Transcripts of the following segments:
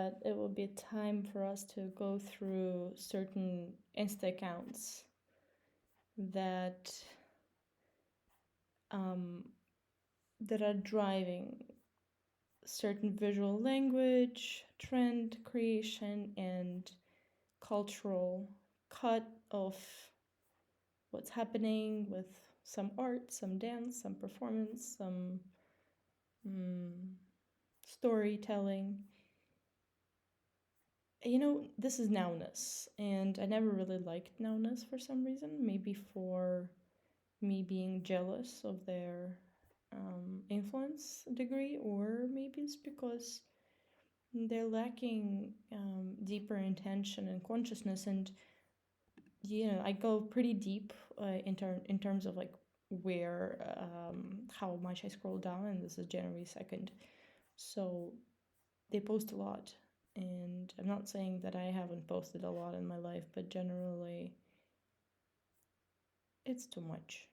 that it will be time for us to go through certain Insta accounts that that are driving certain visual language, trend creation, and cultural cut of what's happening with some art, some dance, some performance, some storytelling. This is nowness, and I never really liked nowness for some reason. Maybe for me being jealous of their influence degree, or maybe it's because they're lacking deeper intention and consciousness. And I go pretty deep in terms of like where how much I scroll down, and this is January 2nd, so they post a lot. And I'm not saying that I haven't posted a lot in my life, but generally it's too much.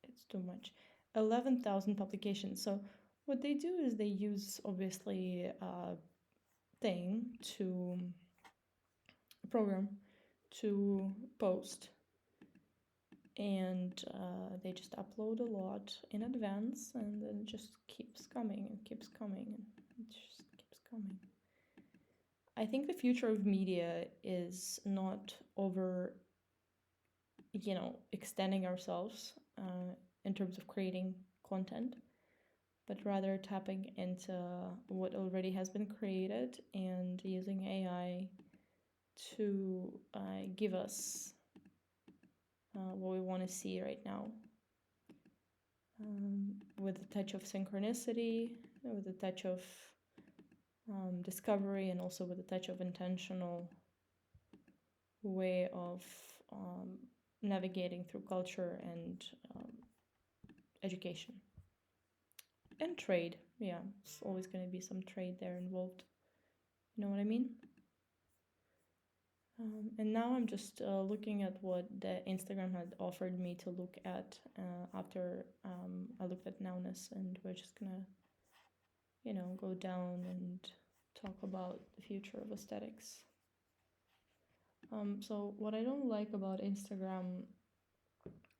It's too much. 11,000 publications. So what they do is they use obviously a program to post, and they just upload a lot in advance, and then it just keeps coming and keeps coming and it just keeps coming. I think the future of media is not over extending ourselves in terms of creating content, but rather tapping into what already has been created and using AI to give us what we want to see right now, with a touch of synchronicity, with a touch of discovery, and also with a touch of intentional way of navigating through culture and education and trade. Yeah, it's always going to be some trade there involved. You know what I mean? And now I'm just looking at what the Instagram had offered me to look at after I looked at nowness, and we're just gonna, go down and talk about the future of aesthetics. So what I don't like about Instagram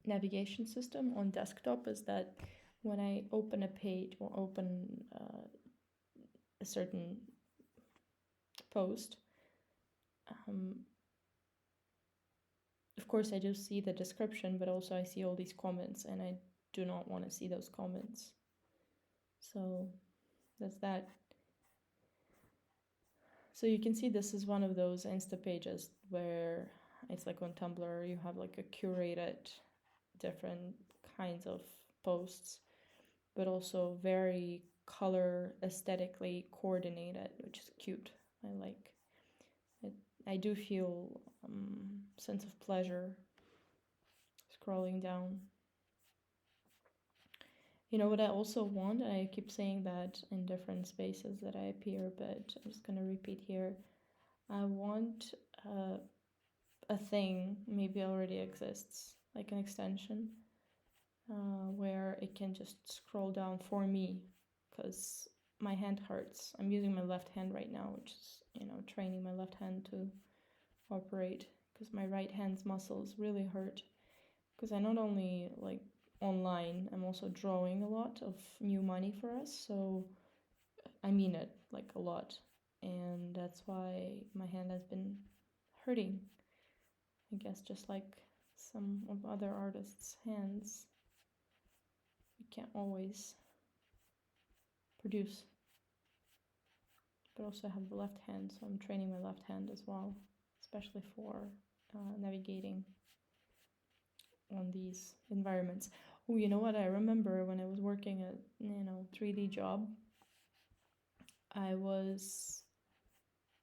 navigation system on desktop is that when I open a page or open a certain post, of course I do see the description, but also I see all these comments, and I do not want to see those comments. So that's that. So you can see this is one of those Insta pages where it's like on Tumblr, you have like a curated different kinds of posts, but also very color aesthetically coordinated, which is cute. I like it. I do feel sense of pleasure scrolling down. What I also want, and I keep saying that in different spaces that I appear, but I'm just gonna repeat here. I want a thing, maybe already exists, like an extension, where it can just scroll down for me, because my hand hurts. I'm using my left hand right now, which is, training my left hand to operate, because my right hand's muscles really hurt, because I not only like online, I'm also drawing a lot of new money for us, so I mean it like a lot, and that's why my hand has been hurting, I guess, just like some of other artists' hands. You can't always produce, but also I have the left hand, so I'm training my left hand as well, especially for navigating on these environments. Oh, you know what? I remember when I was working at 3D job, I was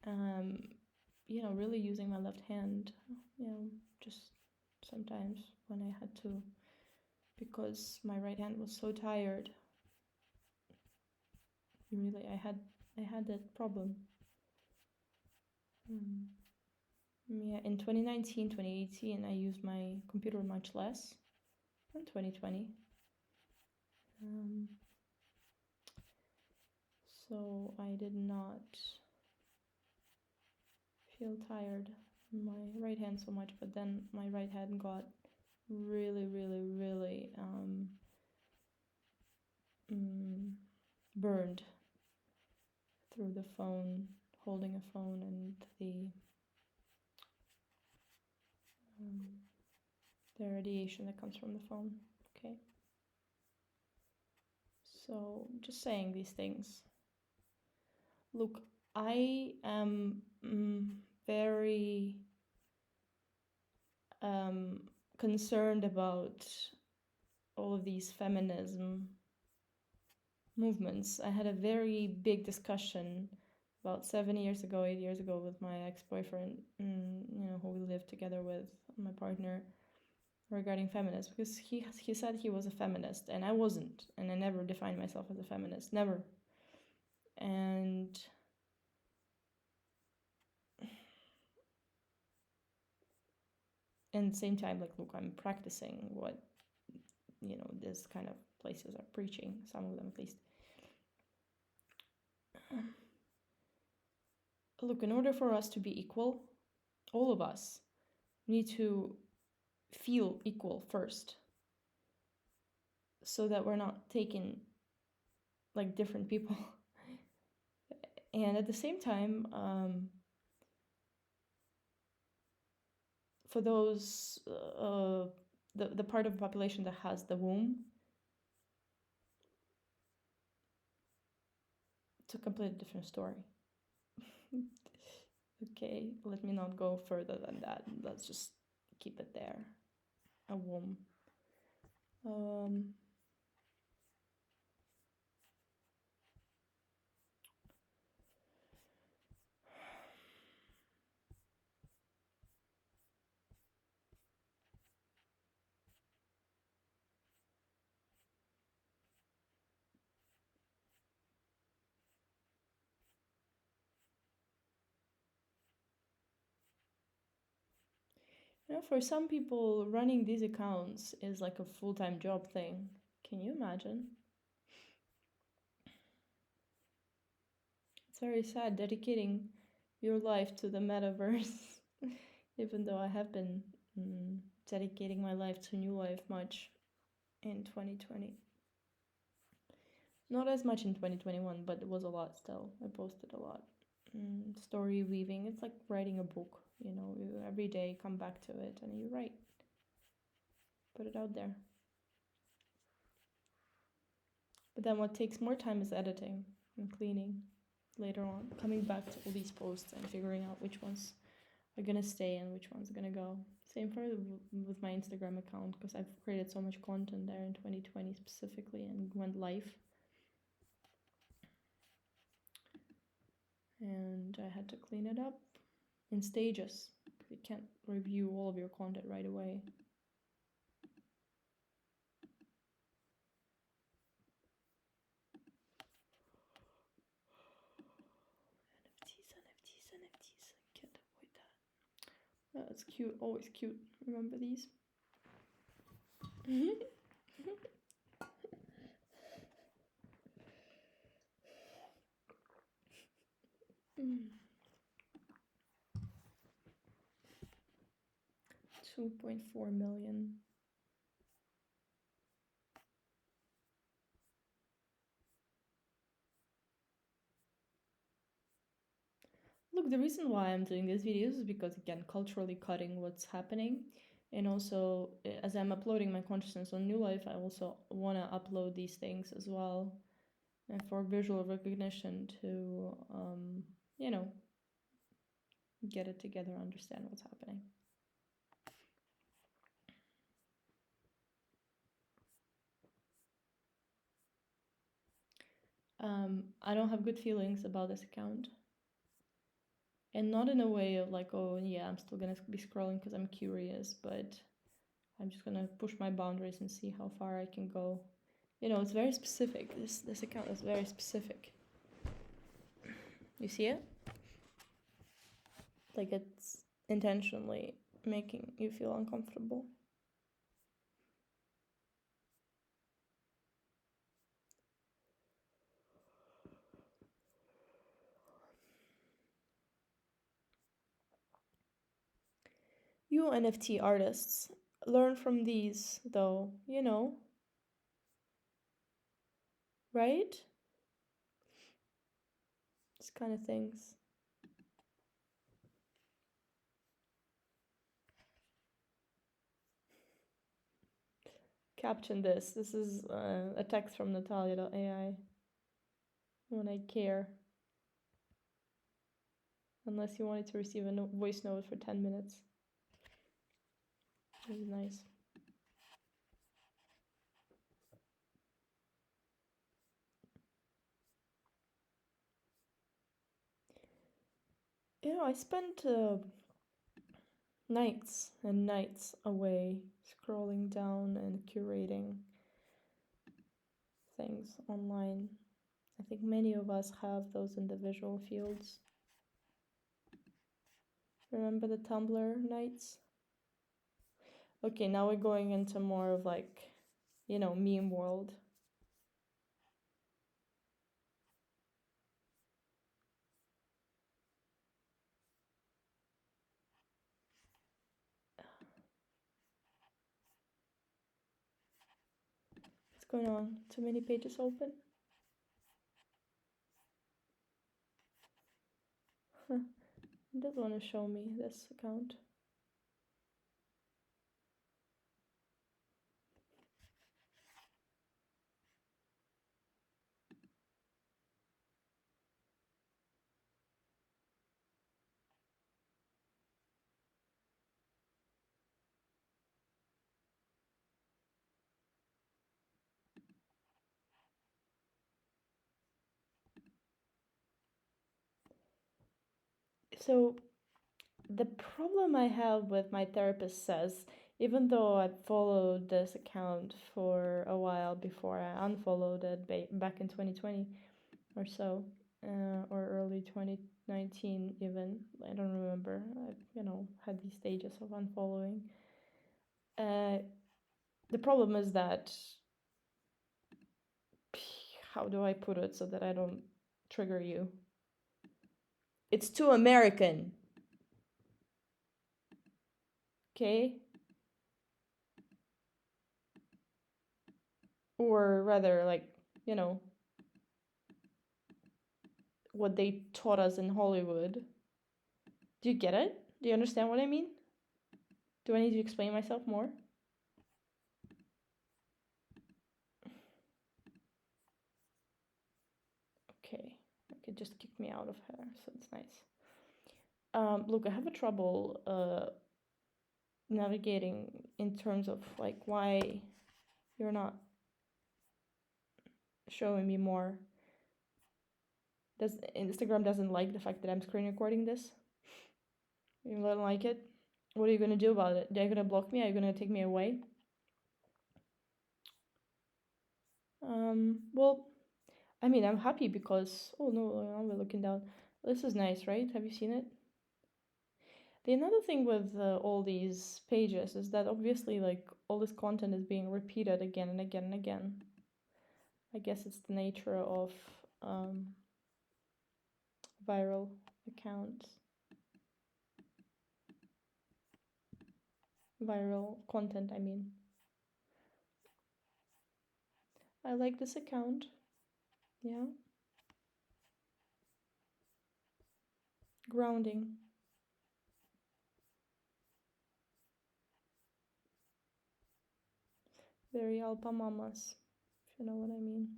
really using my left hand, just sometimes when I had to, because my right hand was so tired. Really, I had that problem. Yeah, in 2019, 2018, I used my computer much less than 2020. So I did not feel tired in my right hand so much, but then my right hand got really, really, really burned through the phone, holding a phone, and the radiation that comes from the phone. Okay. So just saying these things. Look, I am very concerned about all of these feminism movements. I had a very big discussion about 7 years ago, 8 years ago with my ex-boyfriend, who we lived together with, my partner, regarding feminism, because he said he was a feminist and I wasn't, and I never defined myself as a feminist, never. And at the same time, like, look, I'm practicing what this kind of places are preaching, some of them at least. Look, in order for us to be equal, all of us need to feel equal first, so that we're not taken like different people. And at the same time, for those the part of the population that has the womb, it's a completely different story. Okay, let me not go further than that. Let's just keep it there. A womb. For some people, running these accounts is like a full-time job thing. Can you imagine? It's very sad dedicating your life to the metaverse, even though I have been dedicating my life to New Life much in 2020. Not as much in 2021, but it was a lot still. I posted a lot. Story weaving, it's like writing a book, you every day come back to it and you write. Put it out there. But then what takes more time is editing and cleaning later on, coming back to all these posts and figuring out which ones are gonna stay and which ones are gonna go. Same with my Instagram account, because I've created so much content there in 2020 specifically and went live. And I had to clean it up in stages. You can't review all of your content right away. NFTs. Can't avoid that. That's cute. Always cute. Remember these? 2.4 million. Look, the reason why I'm doing these videos is because, again, culturally cutting what's happening. And also, as I'm uploading my consciousness on New Life, I also want to upload these things as well. And for visual recognition to, get it together, understand what's happening. I don't have good feelings about this account. And not in a way of like, oh yeah, I'm still gonna be scrolling because I'm curious, but I'm just gonna push my boundaries and see how far I can go. It's very specific. This account is very specific. You see it? Like, it's intentionally making you feel uncomfortable. You NFT artists, learn from these, though, you know, right? These kind of things. Caption this. This is a text from Natalia.ai. When I care. Unless you wanted to receive a voice note for 10 minutes. It was nice. You know, I spent nights and nights away scrolling down and curating things online. I think many of us have those individual fields. Remember the Tumblr nights? Okay, now we're going into more of like, you know, meme world. What's going on? Too many pages open? It doesn't want to show me this account. So the problem I have with my therapist says, even though I followed this account for a while before I unfollowed it back in 2020 or so, or early 2019 even, I don't remember. I, you know, had these stages of unfollowing. The problem is that, how do I put it so that I don't trigger you? It's too American. Okay? Or rather, like, you know, what they taught us in Hollywood. Do you get it? Do you understand what I mean? Do I need to explain myself more? Okay, I could just kick me out of her, so it's nice. Look, I have a trouble navigating in terms of like why you're not showing me more. Does Instagram doesn't like the fact that I'm screen recording this? You don't like it? What are you gonna do about it? Are you gonna block me? Are you gonna take me away? Well, I mean, I'm happy because, oh no, now we're looking down. This is nice, right? Have you seen it? The another thing with all these pages is that obviously, like, all this content is being repeated again and again and again. I guess it's the nature of viral accounts, viral content, I mean. I like this account. Yeah. Grounding. Very alpa mamas, if you know what I mean.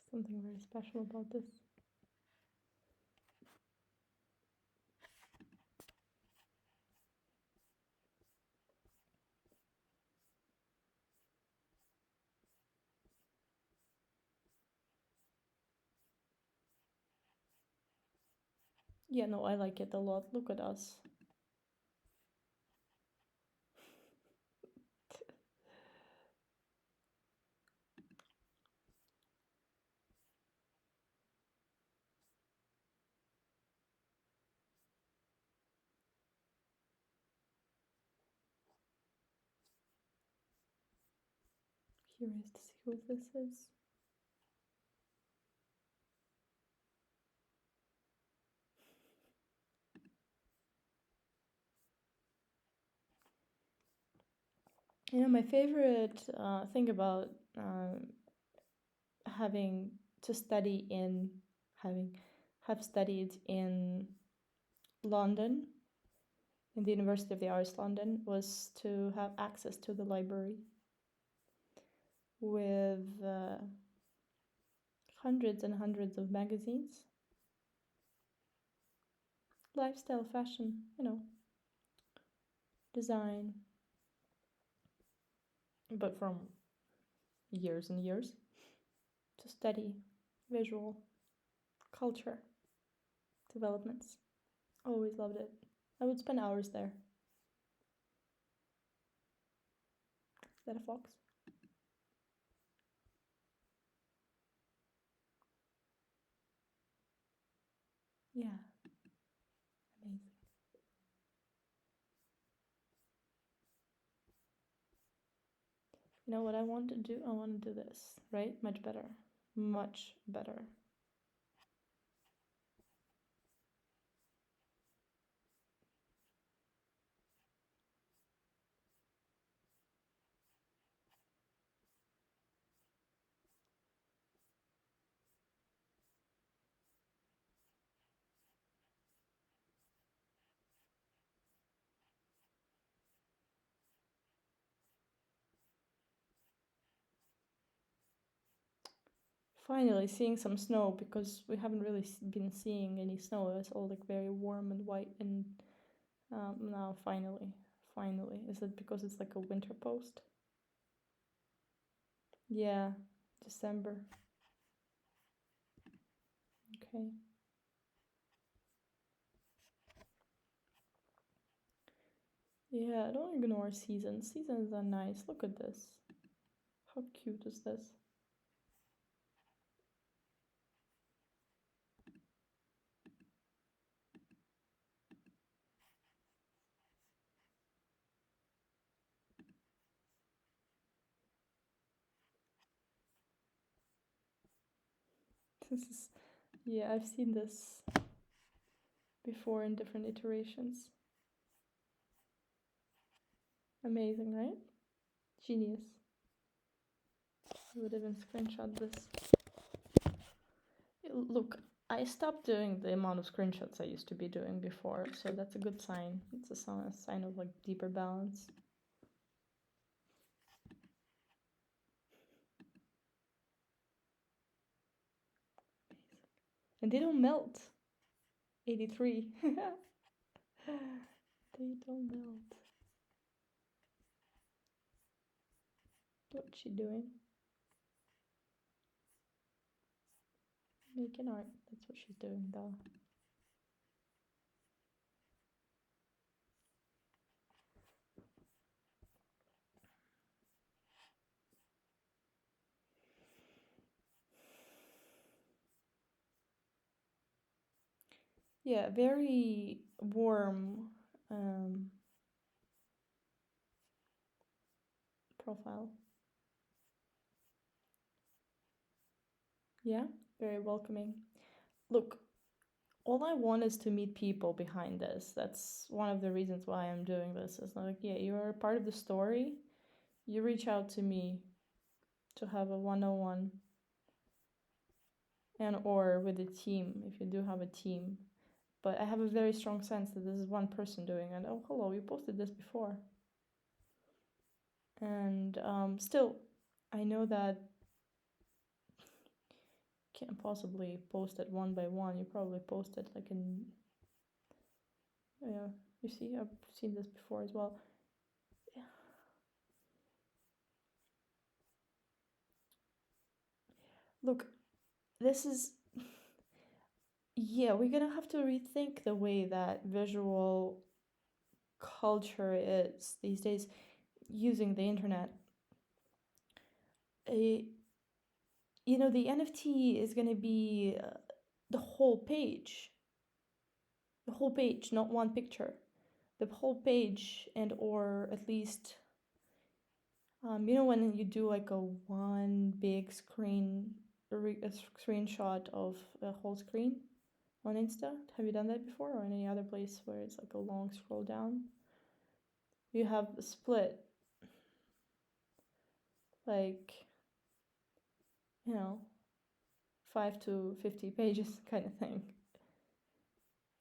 Something very special about this. Yeah, no, I like it a lot. Look at us. Curious to see what this is. You know, my favorite thing about having to study in have studied in London, in the University of the Arts London, was to have access to the library with hundreds and hundreds of magazines, lifestyle, fashion, you know, design, but from years and years, to study visual culture developments. Always loved it. I would spend hours there. Is that a fox? Yeah, amazing. You know what I want to do? I want to do this, right? Much better. Much better. Finally seeing some snow, because we haven't really been seeing any snow. It's all like very warm and white, and now finally. Is it because it's like a winter post? Yeah, December. Okay. Yeah, don't ignore seasons. Seasons are nice. Look at this. How cute is this? This is, yeah, I've seen this before in different iterations. Amazing, right? Genius. I would even screenshot this. Look, I stopped doing the amount of screenshots I used to be doing before, so that's a good sign. It's a sign of like deeper balance. And they don't melt. 83. They don't melt. What's she doing? Making art. That's what she's doing, though. Yeah, very warm profile. Yeah, very welcoming. Look, all I want is to meet people behind this. That's one of the reasons why I'm doing this. It's like, yeah, you're a part of the story. You reach out to me to have a one-on-one, and or with a team if you do have a team. But I have a very strong sense that this is one person doing it. Oh, hello, you posted this before. And still, I know that can't possibly post it one by one. You probably post it like in, yeah, you see, I've seen this before as well. Yeah. Look, this is, yeah, we're gonna have to rethink the way that visual culture is these days using the internet. Uh, you know, the NFT is gonna be the whole page. The whole page, not one picture. The whole page, and or at least You know when you do like a one big screenshot of a whole screen on Insta? Have you done that before, or any other place where it's like a long scroll down? You have a split, like, you know, 5 to 50 pages kind of thing.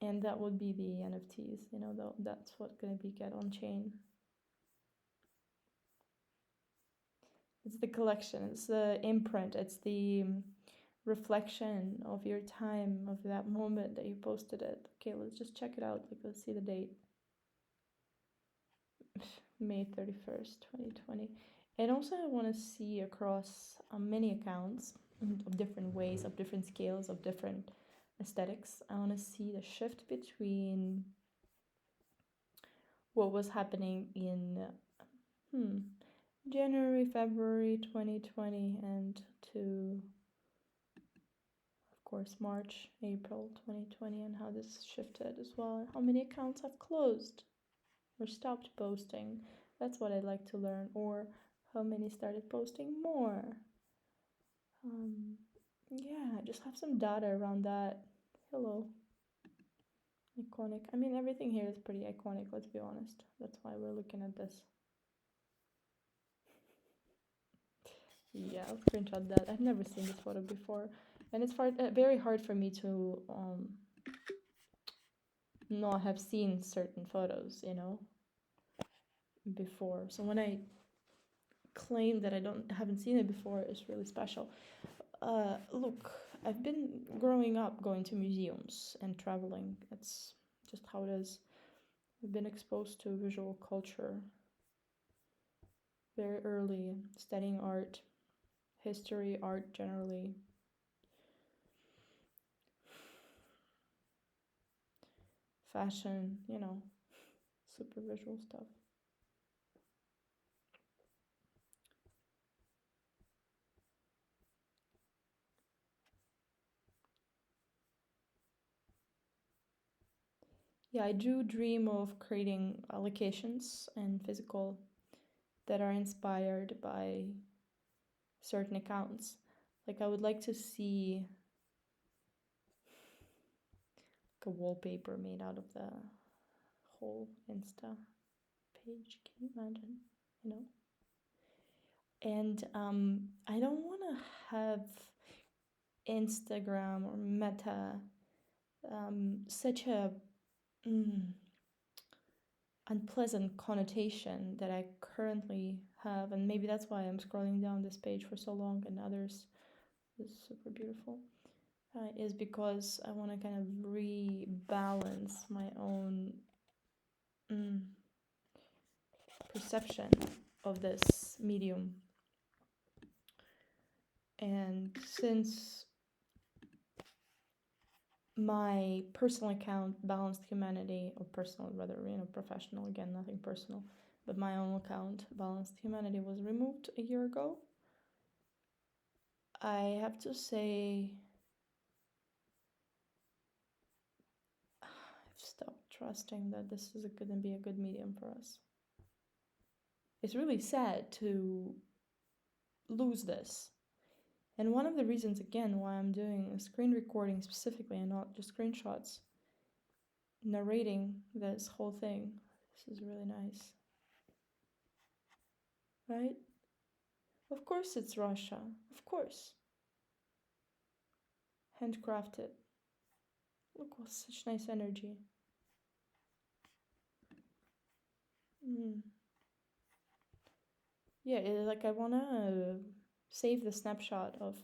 And that would be the NFTs, you know, that's what gonna be get on chain. It's the collection, it's the imprint, it's the reflection of your time, of that moment that you posted it. Okay, let's just check it out. Like, let's see the date. May 31st, 2020. And also I want to see across many accounts of different ways, of different scales, of different aesthetics. I want to see the shift between what was happening in January, February 2020 and to, of course, March, April 2020, and how this shifted as well. How many accounts have closed or stopped posting? That's what I'd like to learn. Or how many started posting more? Yeah, just have some data around that. Hello. Iconic. I mean, everything here is pretty iconic, let's be honest. That's why we're looking at this. Yeah, I'll screenshot that. I've never seen this photo before. And it's very hard for me to not have seen certain photos, you know, before. So when I claim that I haven't seen it before, it's really special. Look, I've been growing up going to museums and traveling. It's just how it is. I've been exposed to visual culture very early, studying art, history, art generally. Fashion, you know, super visual stuff. Yeah, I do dream of creating locations and physical that are inspired by certain accounts. Like, I would like to see like a wallpaper made out of the whole Insta page. Can you imagine? You know? And I don't want to have Instagram or Meta such a unpleasant connotation that I currently have, and maybe that's why I'm scrolling down this page for so long and others is super beautiful, is because I want to kind of rebalance my own perception of this medium. And since my personal account, Balanced Humanity, or personal rather, you know, professional, again, nothing personal, but my own account, Balanced Humanity, was removed a year ago, I have to say I've stopped trusting that this is going to be a good medium for us. It's really sad to lose this. And one of the reasons, again, why I'm doing a screen recording specifically and not just screenshots, narrating this whole thing. This is really nice. Right? Of course it's Russia. Of course. Handcrafted. Look, what such nice energy. Yeah, like I want to save the snapshot of,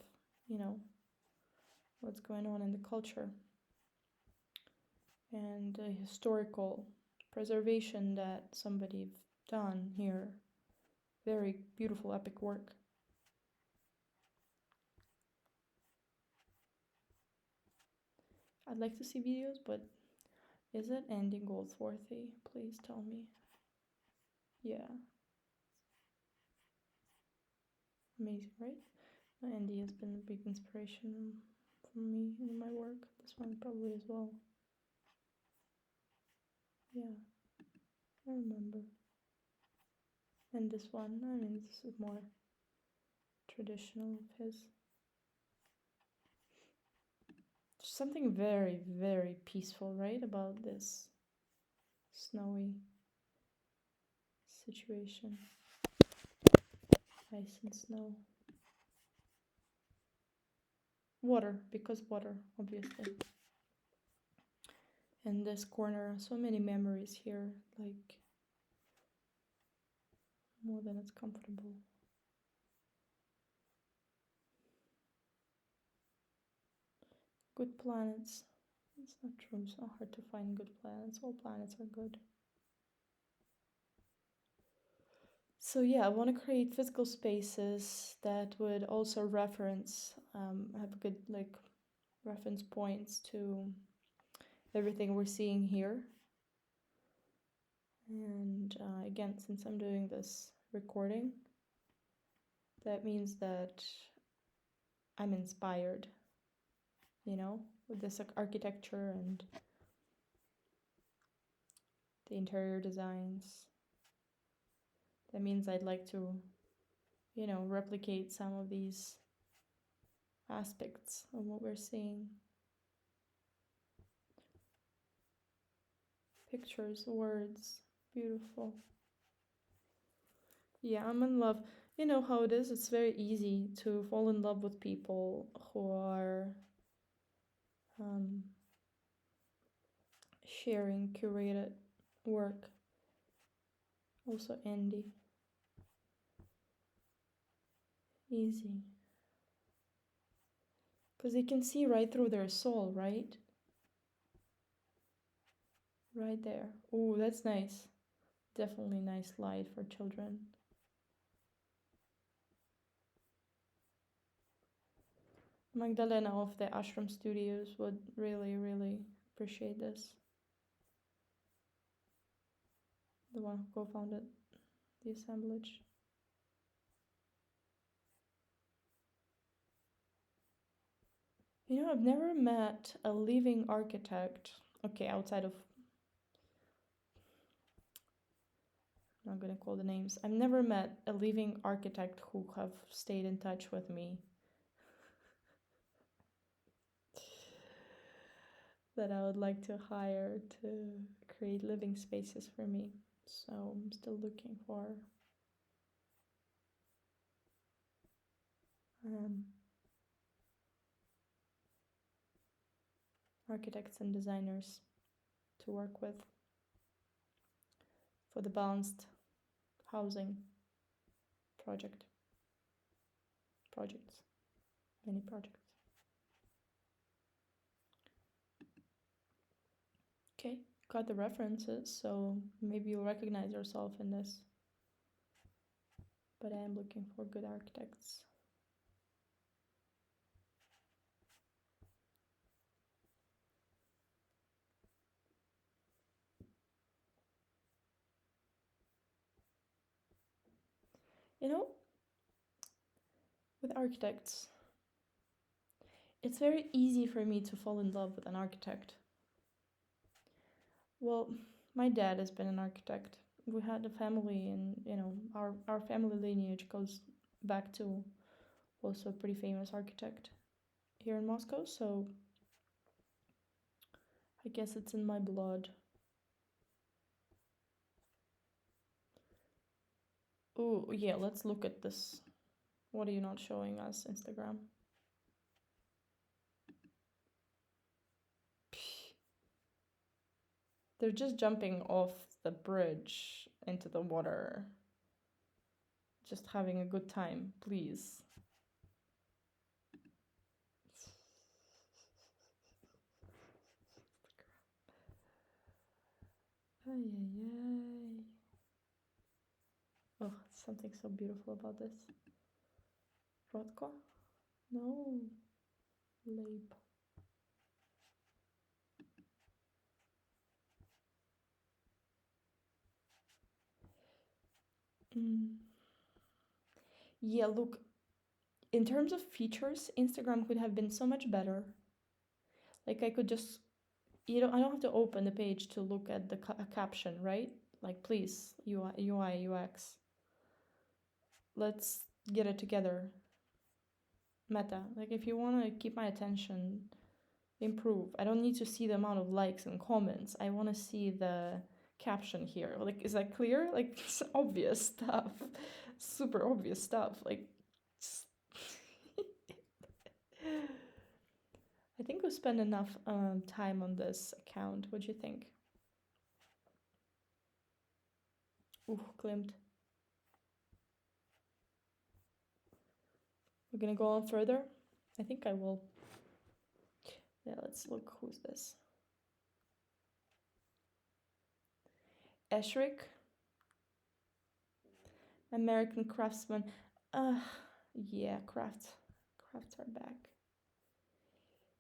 you know, what's going on in the culture and the historical preservation that somebody done here. Very beautiful, epic work. I'd like to see videos, but is it Andy Goldsworthy? Please tell me. Yeah. Amazing, right? Andy has been a big inspiration for me in my work. This one probably as well. Yeah, I remember. And this one, I mean, this is more traditional of his. There's something very, very peaceful, right, about this snowy situation. Ice and snow. Water, because water, obviously. And this corner, so many memories here, like more than it's comfortable. Good planets. It's not true, it's not hard to find good planets. All planets are good. So yeah, I want to create physical spaces that would also reference, have good like reference points to everything we're seeing here. And again, since I'm doing this recording, that means that I'm inspired, you know, with this architecture and the interior designs. That means I'd like to, you know, replicate some of these aspects of what we're seeing. Pictures, words, beautiful. Yeah, I'm in love. You know how it is? It's very easy to fall in love with people who are sharing curated work. Also, Andy. Easy. Because you can see right through their soul, right? Right there. Oh, that's nice. Definitely nice light for children. Magdalena of the Ashram Studios would really, really appreciate this. The one who co-founded the assemblage. You know, I've never met a living architect. Okay, outside of, I'm not gonna call the names. I've never met a living architect who have stayed in touch with me. That I would like to hire to create living spaces for me. So I'm still looking for architects and designers to work with for the balanced housing projects, many projects. Okay, got the references, so maybe you'll recognize yourself in this. But I am looking for good architects. You know, with architects, it's very easy for me to fall in love with an architect. Well, my dad has been an architect. We had a family, and you know, our family lineage goes back to also a pretty famous architect here in Moscow, so I guess it's in my blood. Oh, yeah, let's look at this. What are you not showing us, Instagram? They're just jumping off the bridge into the water. Just having a good time, please. Ay, ay, ay. Oh, something so beautiful about this. Rodko? No. Leib. Yeah, look, in terms of features, Instagram could have been so much better. Like I could just, I don't have to open the page to look at the caption, right? Like, please, UI, UX. let's get it together. Meta, like if you want to keep my attention, improve. I don't need to see the amount of likes and comments. I want to see the caption here. Like, is that clear? Like, it's obvious stuff, super obvious stuff. Like, I think we spend enough time on this account. What do you think? Ooh, Klimt. We're gonna go on further? I think I will. Yeah, let's look. Who's this? Eshrik. American Craftsman. Yeah, crafts are back.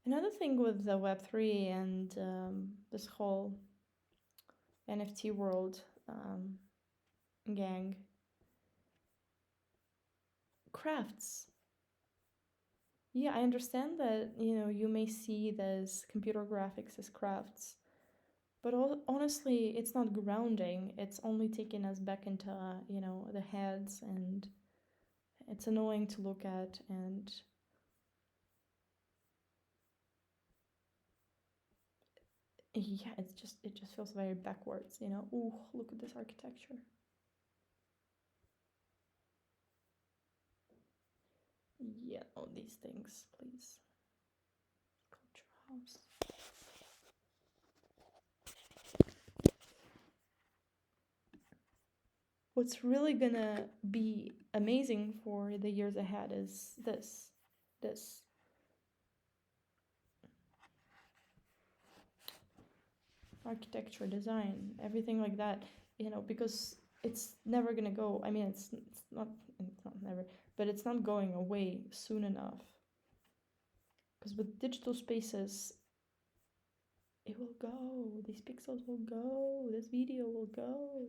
Another thing with the Web3 and this whole NFT world gang, crafts. Yeah, I understand that, you may see this computer graphics as crafts, but honestly, it's not grounding. It's only taking us back into, the heads, and it's annoying to look at, and yeah, it just feels very backwards, Ooh, look at this architecture. Yeah, all these things, please. Culture house. What's really gonna be amazing for the years ahead is this. Architecture, design, everything like that, because it's never gonna go. I mean, it's not never, but it's not going away soon enough. Because with digital spaces, it will go. These pixels will go. This video will go.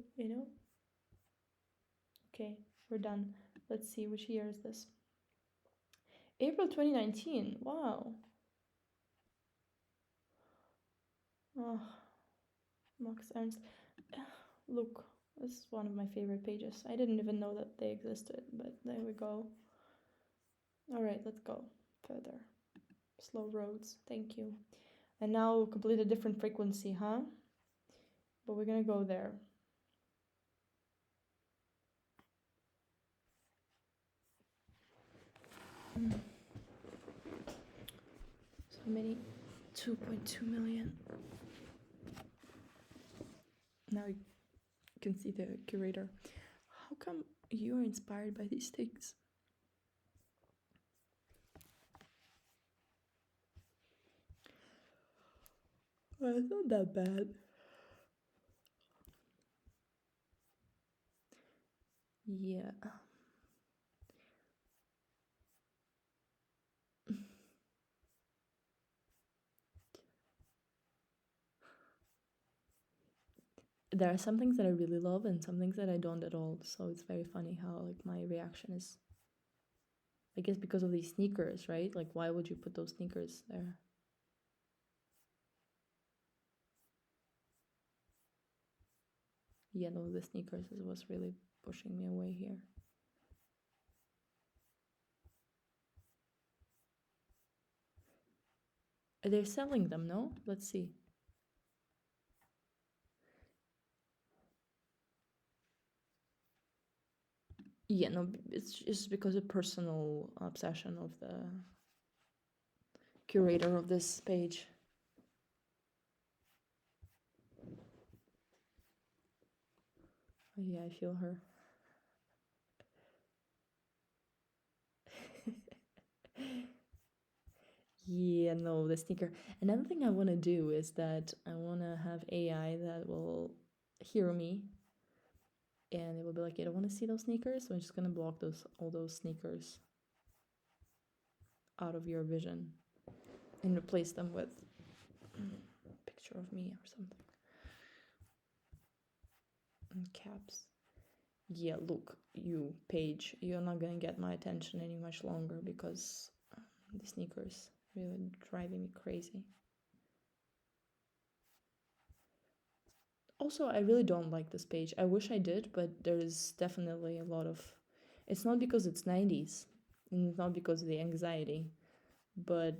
Okay, we're done. Let's see, which year is this? April 2019. Wow. Oh, Max Ernst. Look, this is one of my favorite pages. I didn't even know that they existed, but there we go. All right, let's go further. Slow roads, thank you. And now completely different frequency, huh? But we're gonna go there. So many, 2.2 million. Now you can see the curator. How come you're inspired by these things? Well, it's not that bad. Yeah. There are some things that I really love and some things that I don't at all. So it's very funny how like my reaction is, I guess, because of these sneakers, right? Like, why would you put those sneakers there? Yeah, no, the sneakers was really pushing me away here. They're selling them, no? Let's see. Yeah, no, it's just because of personal obsession of the curator of this page. Oh, yeah, I feel her. Yeah, no, the sneaker. Another thing I want to do is that I want to have AI that will hear me, and it will be like, you don't want to see those sneakers, so I'm just gonna block all those sneakers out of your vision and replace them with a picture of me or something. And caps. Yeah, look, you page, you're not gonna get my attention any much longer because the sneakers really driving me crazy. Also, I really don't like this page. I wish I did, but there's definitely a lot of It's not because it's 90s, and it's not because of the anxiety, but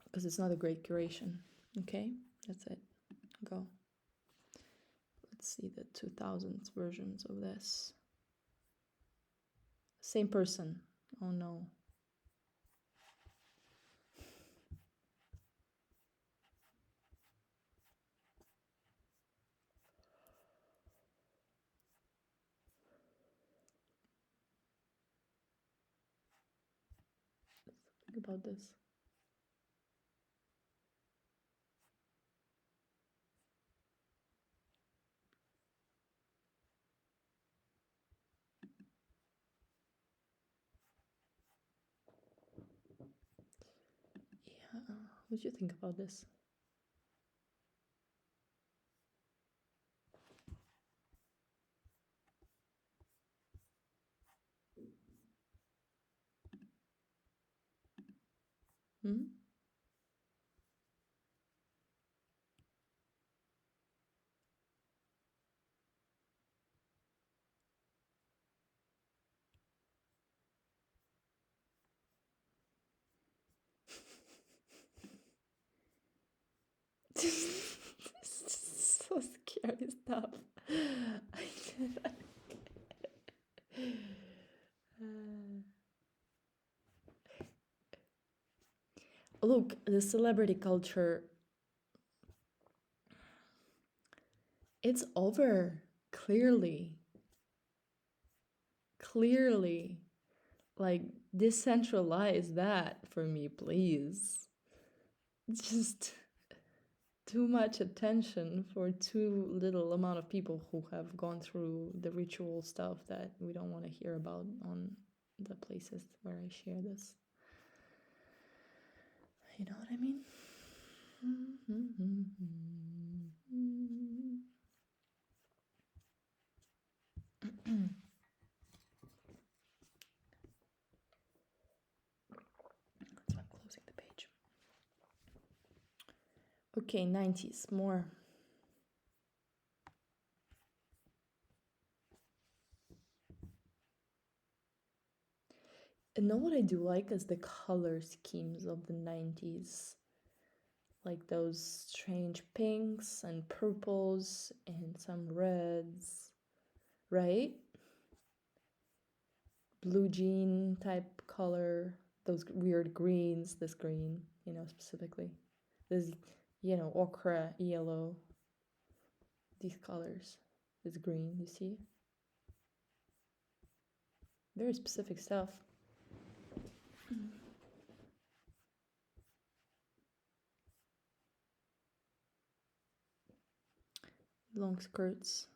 because it's not a great curation. Okay, that's it. Go. Let's see the 2000s versions of this. Same person. Oh no. Think about this. Yeah, what do you think about this? Hmm? So scary stuff. Look, the celebrity culture, it's over. Clearly. Clearly. Like, decentralize that for me, please. It's just too much attention for too little amount of people who have gone through the ritual stuff that we don't want to hear about on the places where I share this. You know what I mean? So I'm closing the page. Okay, 90s, more. And know what I do like is the color schemes of the 90s. Like those strange pinks and purples and some reds, right? Blue jean type color, those weird greens, this green, specifically. This, ochre, yellow, these colors. This green, you see? Very specific stuff. Long skirts.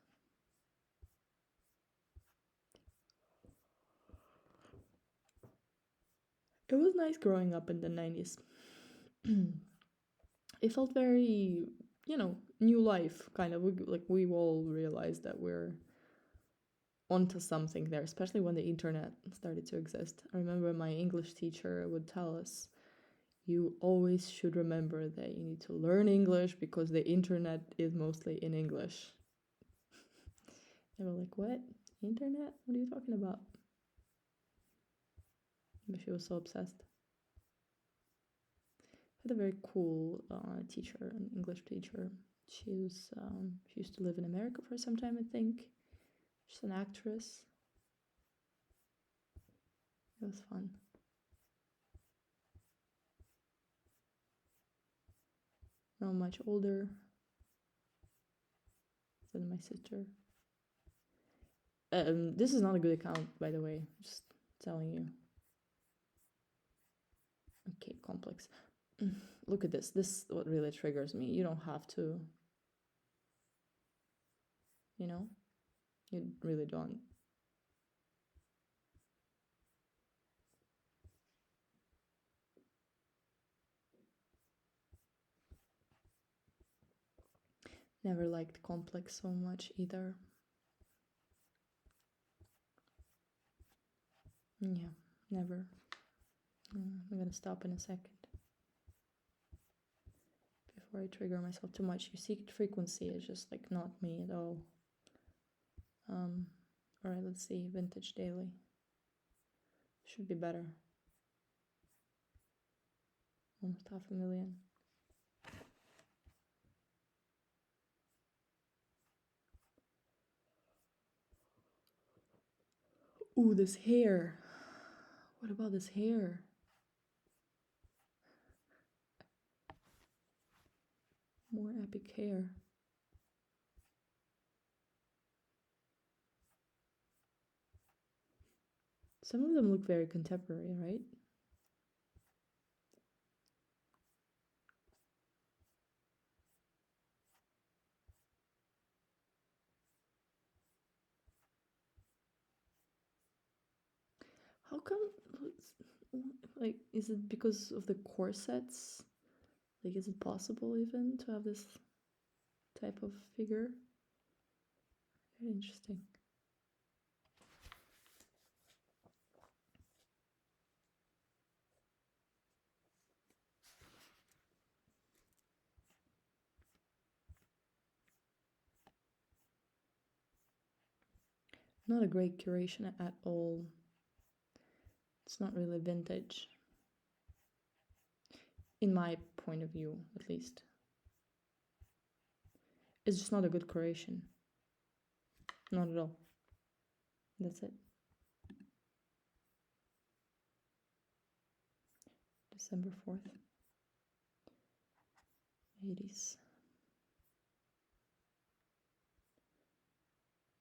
It was nice growing up in the 90s. It felt very, new life, kind of. We all realized that we're onto something there, especially when the internet started to exist. I remember my English teacher would tell us, you always should remember that you need to learn English because the internet is mostly in English. They were like, what? Internet? What are you talking about? But she was so obsessed. I had a very cool teacher, an English teacher. She used to live in America for some time, I think. She's an actress. It was fun. Not much older than my sister. This is not a good account, by the way. Just telling you. Okay, complex. Look at this. This is what really triggers me. You don't have to. You really don't. Never liked complex so much either. Yeah, never. I'm gonna stop in a second before I trigger myself too much. You see, frequency is just like not me at all. All right, let's see. Vintage daily. Should be better. Almost 500,000. Ooh, this hair. What about this hair? More epic hair. Some of them look very contemporary, right? How come, like, is it because of the corsets? Like, is it possible even to have this type of figure? Very interesting. Not a great curation at all. It's not really vintage. In my point of view, at least. It's just not a good curation. Not at all. That's it. December 4th. 80s.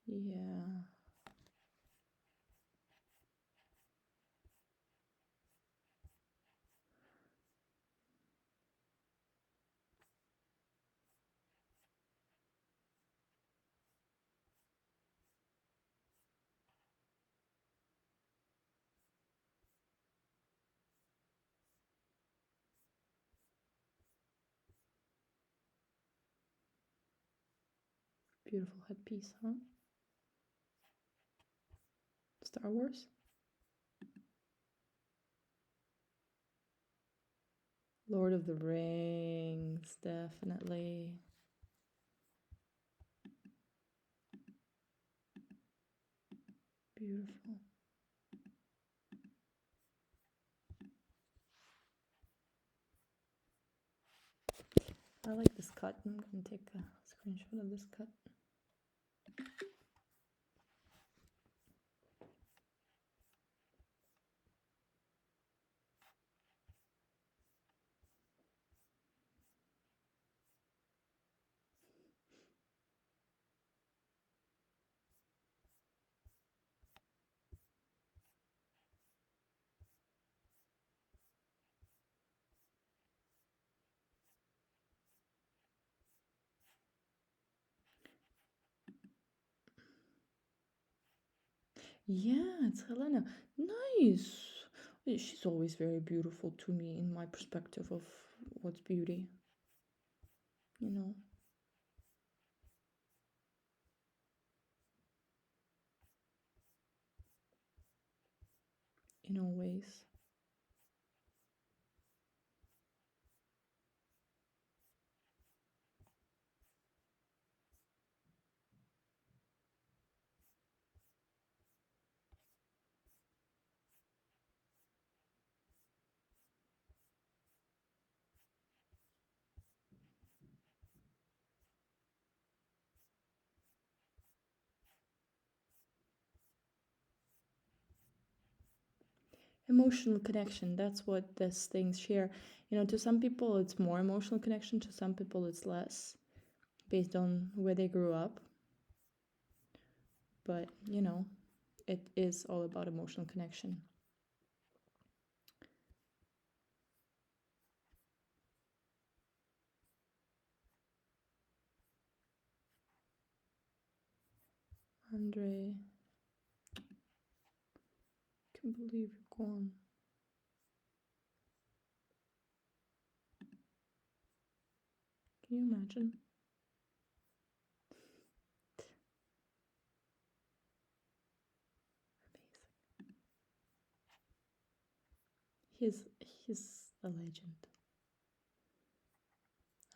Yeah. Beautiful headpiece, huh? Star Wars? Lord of the Rings, definitely. Beautiful. I like this cut. I'm gonna take a screenshot of this cut. Yeah, it's Helena. Nice. She's always very beautiful to me in my perspective of what's beauty. You know. In all ways. Emotional connection, that's what these things share. You know, to some people it's more emotional connection, to some people it's less, based on where they grew up. But, you know, it is all about emotional connection. Andre, can't believe you're gone. Can you imagine? Amazing. He's a legend.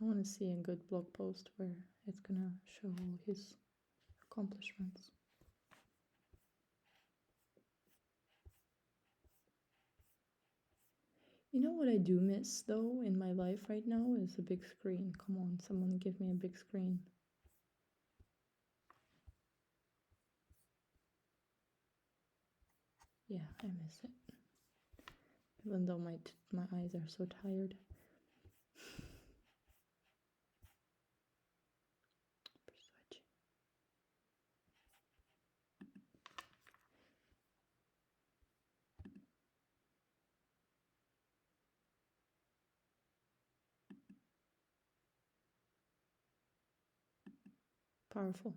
I want to see a good blog post where it's gonna show all his accomplishments. You know what I do miss though in my life right now is a big screen. Come on, someone give me a big screen. Yeah, I miss it. Even though my eyes are so tired. Powerful.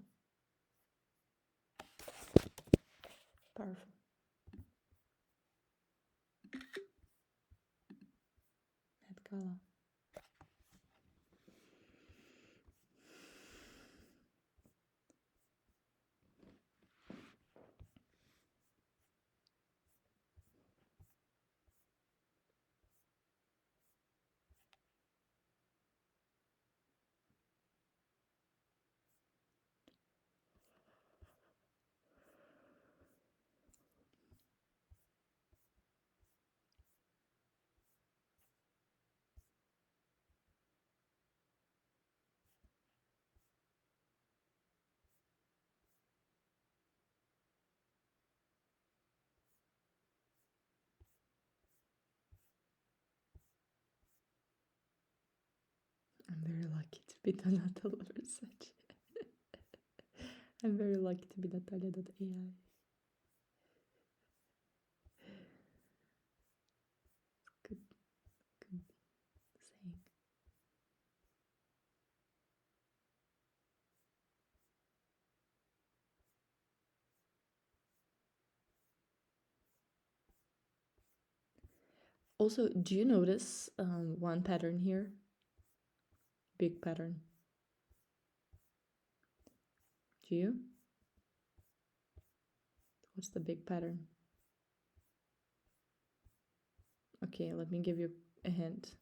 Powerful. Met Gala. I'm very lucky to be Natalia Versace. I'm very lucky to be Natalia.ai. Good saying. Also, do you notice one pattern here? Big pattern. Do you? What's the big pattern? Okay, let me give you a hint.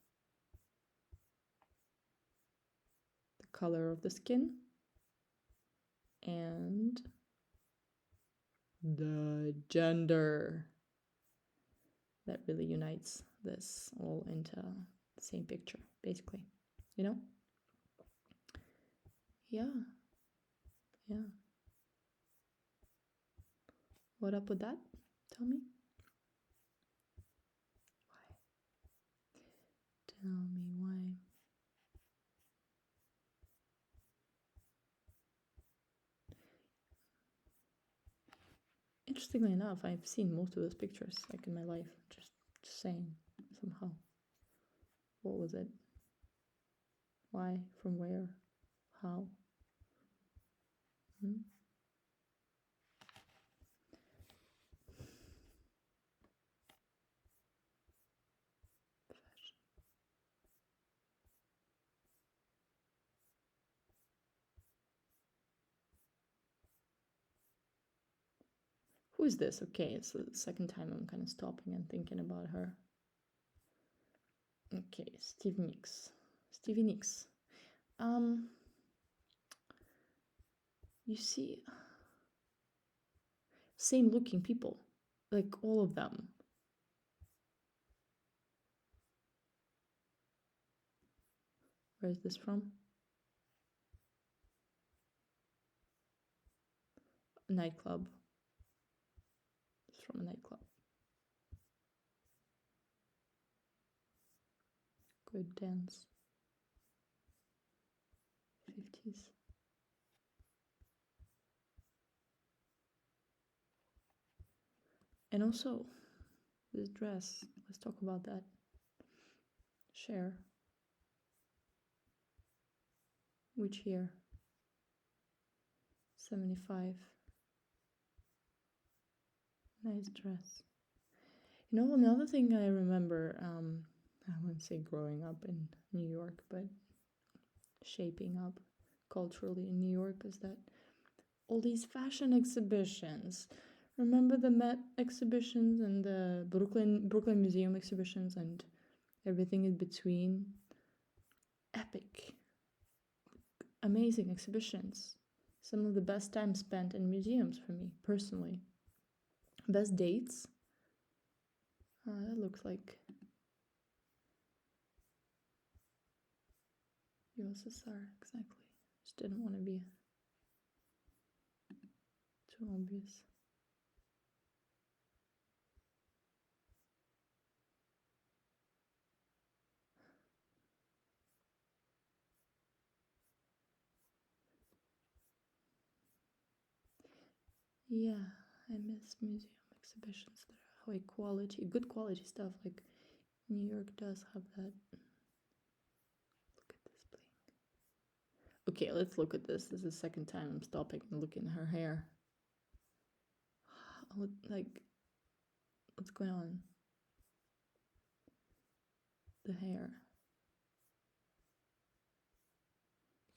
The color of the skin and the gender. That really unites this all into the same picture, basically. You know? Yeah. Yeah. What up with that? Tell me. Why? Tell me why. Interestingly enough, I've seen most of those pictures like in my life. Just saying somehow. What was it? Why? From where? How? Hmm? Who is this? Okay, it's the second time I'm kind of stopping and thinking about her. Okay, Stevie Nicks. Stevie Nicks. You see, same looking people, like all of them. Where is this from? A nightclub. It's from a nightclub. Good dance. 50s. And also, this dress. Let's talk about that. Cher. Which year? 75. Nice dress. You know, another thing I remember, I wouldn't say growing up in New York, but shaping up culturally in New York is that all these fashion exhibitions. Remember the Met exhibitions and the Brooklyn Museum exhibitions and everything in between? Epic. Amazing exhibitions. Some of the best time spent in museums for me, personally. Best dates. That looks like USSR, exactly. Just didn't want to be too obvious. Yeah, I miss museum exhibitions that are high quality, good quality stuff. Like New York does have that. Look at this bling. Okay, let's look at this. This is the second time I'm stopping and looking at her hair. Like, what's going on? The hair.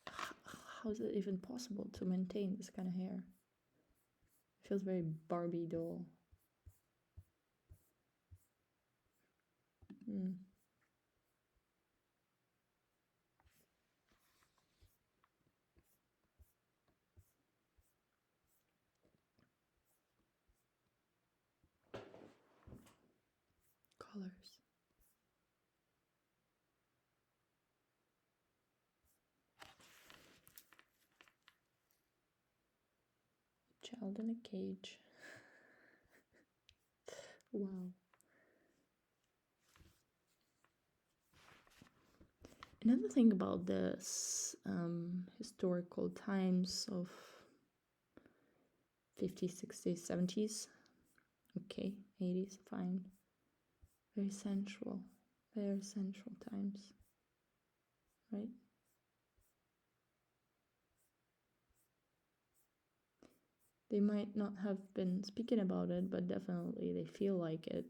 How is it even possible to maintain this kind of hair? It feels very Barbie doll. Colors. Child in a cage. Wow. Another thing about this historical times of 50s, 60s, 70s, okay, 80s, fine. Very sensual times, right? They might not have been speaking about it, but definitely they feel like it.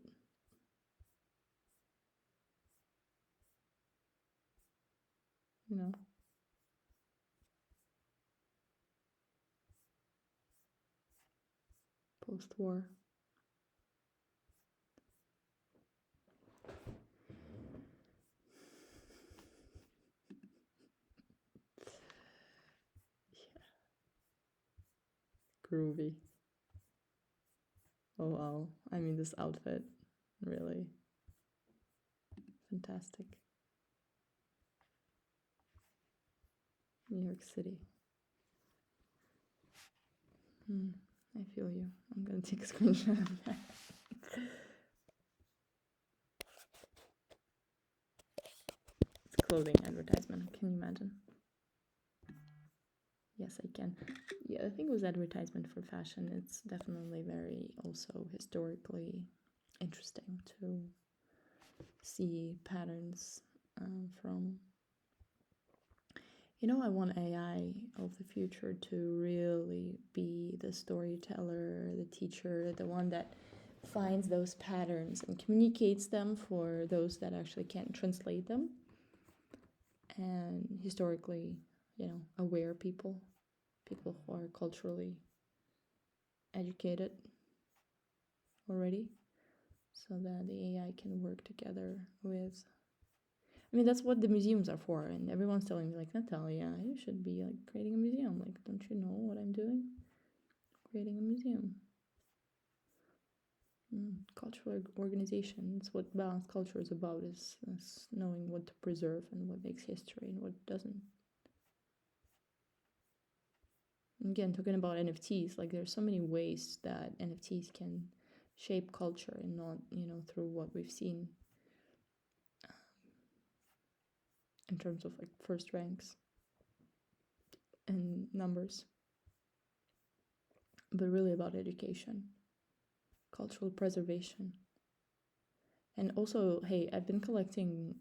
You know? Post-war. Yeah. Groovy. Oh wow. I mean, this outfit, really fantastic. New York City. I feel you. I'm gonna take a screenshot of that. It's clothing advertisement. Can you imagine? Yes, I can. Yeah, I think it was advertisement for fashion. It's definitely very also historically interesting to see patterns from. You know, I want AI of the future to really be the storyteller, the teacher, the one that finds those patterns and communicates them for those that actually can't translate them. And historically, aware people who are culturally educated already, so that the AI can work together with. I mean, that's what the museums are for, and everyone's telling me, like, Natalia, you should be like creating a museum. Like, don't you know what I'm doing? Creating a museum. Cultural organization. It's what balanced culture is about, is knowing what to preserve and what makes history and what doesn't. Again, talking about NFTs, like there's so many ways that NFTs can shape culture, and not, through what we've seen in terms of like first ranks and numbers, but really about education, cultural preservation. And also, hey, I've been collecting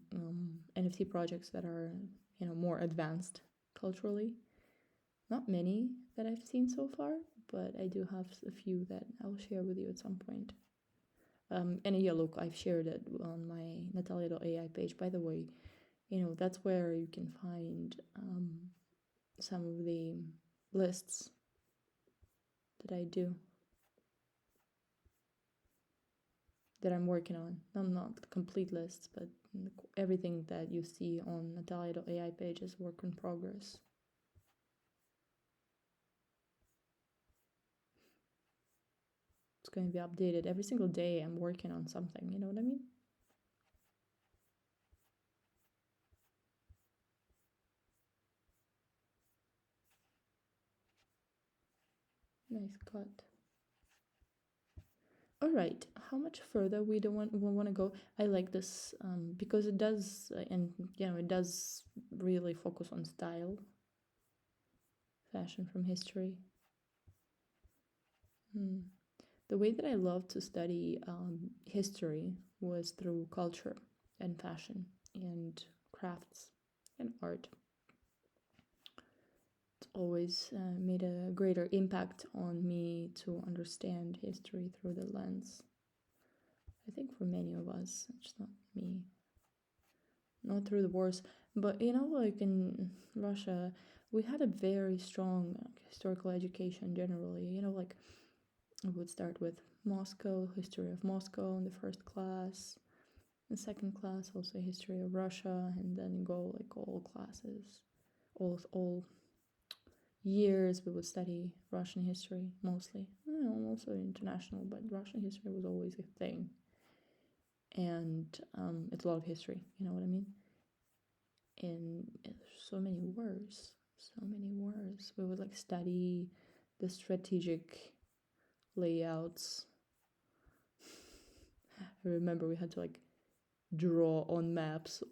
NFT projects that are, more advanced culturally. Not many that I've seen so far, but I do have a few that I will share with you at some point. And yeah, look, I've shared it on my Natalia.ai page. By the way, that's where you can find some of the lists that I do, that I'm working on. Not complete lists, but everything that you see on Natalia.ai page is work in progress. It's going to be updated every single day. I'm working on something, you know what I mean? Nice cut. All right, how much further we want to go? I like this because it does, and it does really focus on style, fashion from history. The way that I loved to study history was through culture and fashion and crafts and art. It's always made a greater impact on me to understand history through the lens. I think for many of us, it's not me. Not through the wars, but like in Russia, we had a very strong historical education generally. Like we would start with Moscow, history of Moscow in the first class. In second class, also history of Russia, and then go like all classes, all years we would study Russian history mostly. Also international, but Russian history was always a thing. And it's a lot of history, you know what I mean? And so many wars. We would like study the strategic layouts. I remember we had to like draw on maps